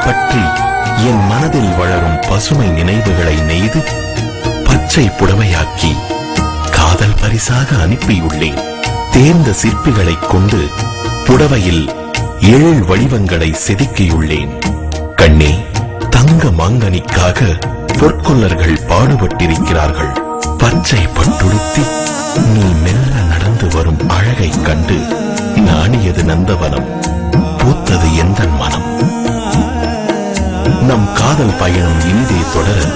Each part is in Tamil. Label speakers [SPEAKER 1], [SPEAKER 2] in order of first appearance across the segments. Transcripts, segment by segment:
[SPEAKER 1] பற்றி என் மனதில் வளரும் பசுமை நினைவுகளை நெய்து பச்சை புடவையாக்கி காதல் பரிசாக அனுப்பியுள்ளேன். தேர்ந்த சிற்பிகளைக் கொண்டு புடவையில் 7 வடிவங்களை செதுக்கியுள்ளேன். கண்ணே, தங்க மாங்கனிக்காக பொற்கொல்லர்கள் பாடுபட்டிருக்கிறார்கள். பச்சை பட்டுடுத்தி நீ மெல்ல நடந்து வரும் அழகை கண்டு நாணியது நந்தவனம், பூத்தது எந்தன் மனம். நம் காதல் பயணம் இனிதே தொடர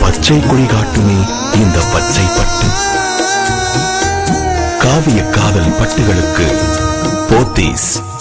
[SPEAKER 1] பச்சை கொடி காட்டுமே இந்த பச்சை பட்டு. காவிய காதல் பட்டுகளுக்கு போத்தீஸ்.